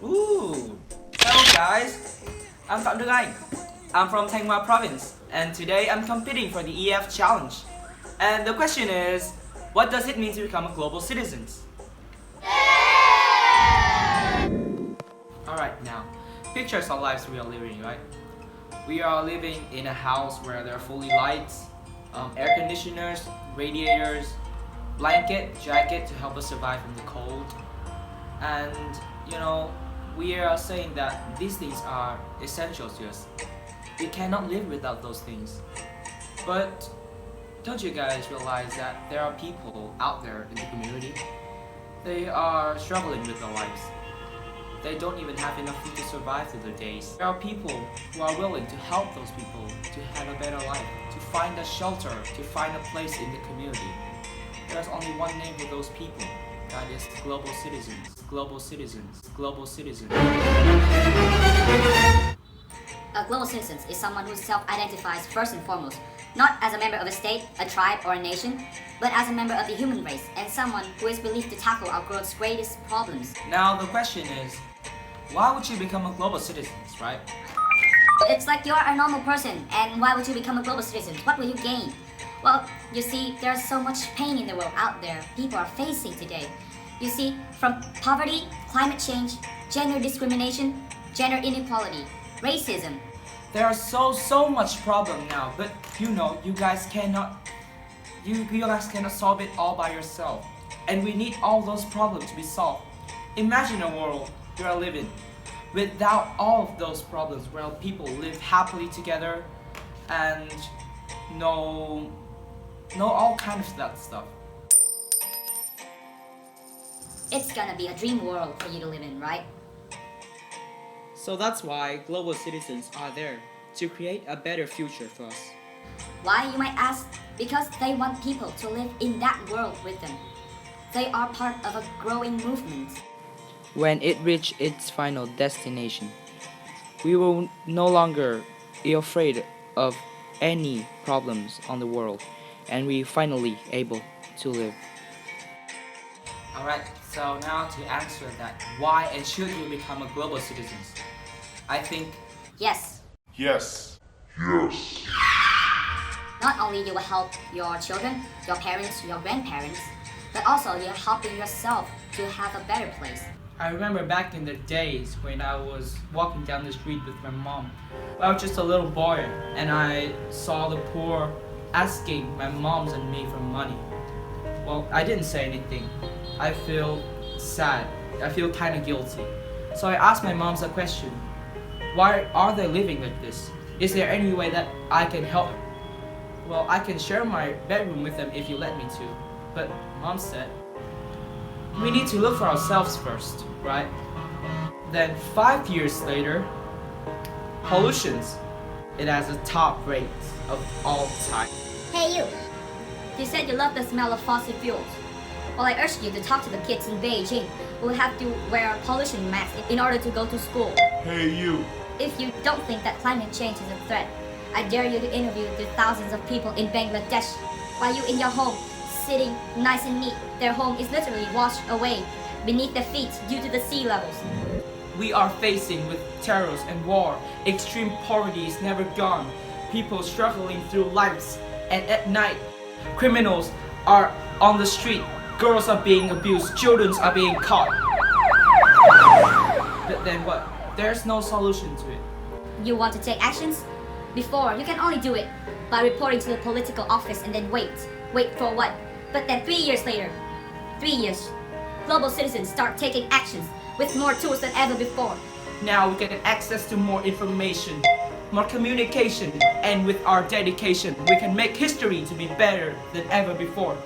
Ooh! Hello guys! I'm Phạm Đức Anh. I'm from Thanh Hóa province and today I'm competing for the EF challenge. And the question is, what does it mean to become a global citizen? Alright now, picture some lives we are living, right? We are living in a house where there are fully lights, air conditioners, radiators, blanket, jacket to help us survive from the cold. And you know, we are saying that these things are essential to us. We cannot live without those things. But don't you guys realize that there are people out there in the community? They are struggling with their lives. They don't even have enough food to survive through the days. There are people who are willing to help those people to have a better life, to find a shelter, to find a place in the community. There's only one name for those people. That is global citizens. Global citizens. Global citizens. A global citizen is someone who self-identifies first and foremost, not as a member of a state, a tribe, or a nation, but as a member of the human race and someone who is believed to tackle our world's greatest problems. Now the question is, why would you become a global citizen, right? It's like you're a normal person, and why would you become a global citizen? What will you gain? Well, you see, there's so much pain in the world out there people are facing today. You see, from poverty, climate change, gender discrimination, gender inequality, racism. There are so much problem now, but you know, you guys cannot solve it all by yourself. And we need all those problems to be solved. Imagine a world we are living without all of those problems, where people live happily together and know all kinds of that stuff. It's gonna be a dream world for you to live in, right? So that's why global citizens are there, to create a better future for us. Why, you might ask? Because they want people to live in that world with them. They are part of a growing movement. When it reaches its final destination, we will no longer be afraid of any problems on the world, and we finally able to live. Alright, so now to answer that, why and should you become a global citizen? I think Yes. Yes. Not only you will help your children, your parents, your grandparents, but also you're helping yourself to have a better place. I remember back in the days when I was walking down the street with my mom. I was just a little boy and I saw the poor asking my moms and me for money. Well, I didn't say anything. I feel sad. I feel kind of guilty. So I asked my moms a question. Why are they living like this? Is there any way that I can help them? Well, I can share my bedroom with them if you let me to. But mom said, we need to look for ourselves first, right? Then 5 years later, pollutions, it has a top rate of all time. Hey you! You said you love the smell of fossil fuels. Well, I urge you to talk to the kids in Beijing who have to wear a pollution mask in order to go to school. Hey you. If you don't think that climate change is a threat, I dare you to interview the thousands of people in Bangladesh. While you in your home, sitting nice and neat, their home is literally washed away beneath their feet due to the sea levels. We are facing with terrors and war. Extreme poverty is never gone. People struggling through lives. And at night, criminals are on the street. Girls are being abused. Children are being caught. But then what? There's no solution to it. You want to take actions? Before, you can only do it by reporting to the political office and then wait. Wait for what? But then 3 years later, 3 years, global citizens start taking actions with more tools than ever before. Now we get access to more information, more communication, and with our dedication, we can make history to be better than ever before.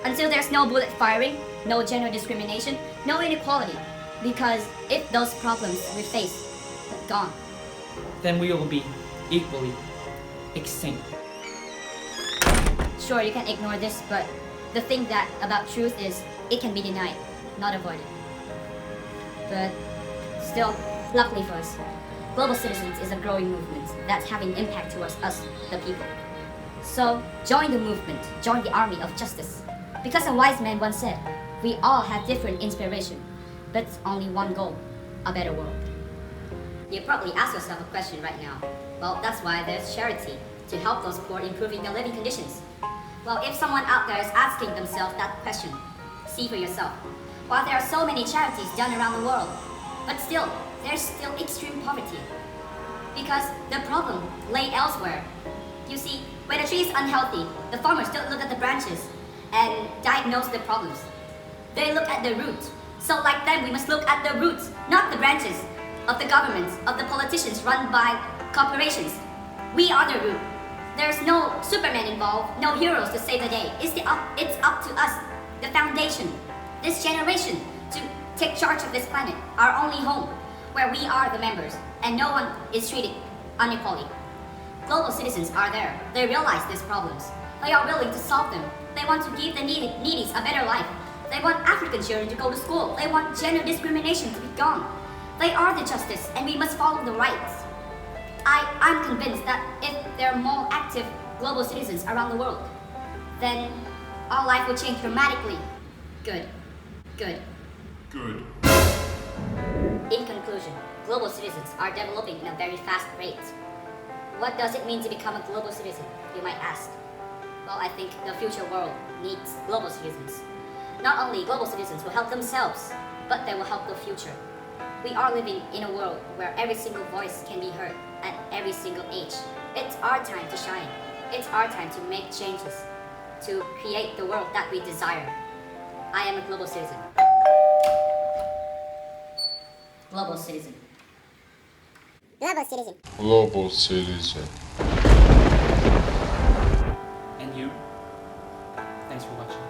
Until there's no bullet firing, no gender discrimination, no inequality. Because if those problems we face are gone, then we will be equally extinct. Sure, you can ignore this, but the thing that about truth is it can be denied, not avoided. But still, luckily for us, global citizens is a growing movement that's having impact towards us, the people. So join the movement, join the army of justice. Because a wise man once said, we all have different inspiration, but only one goal, a better world. You probably ask yourself a question right now. Well, that's why there's charity, to help those poor improving their living conditions. Well, if someone out there is asking themselves that question, see for yourself. While there are so many charities done around the world, but still, there's still extreme poverty. Because the problem lay elsewhere. You see, when a tree is unhealthy, the farmers don't look at the branches and diagnose the problems. They look at the root. So like them, we must look at the roots, not the branches of the governments, of the politicians run by corporations. We are the root. There's no Superman involved, no heroes to save the day. It's up to us, the foundation, this generation, to take charge of this planet, our only home, where we are the members, and no one is treated unequally. Global citizens are there. They realize these problems. They are willing to solve them. They want to give the needies a better life. They want African children to go to school. They want gender discrimination to be gone. They are the justice, and we must follow the rights. I'm convinced that if there are more active global citizens around the world, then our life will change dramatically. Good. Good. Good. In conclusion, global citizens are developing in a very fast rate. What does it mean to become a global citizen, you might ask? Well, I think the future world needs global citizens. Not only global citizens will help themselves, but they will help the future. We are living in a world where every single voice can be heard at every single age. It's our time to shine. It's our time to make changes, to create the world that we desire. I am a global citizen. Global citizen. Global citizen. Global citizen. And you? Thanks for watching.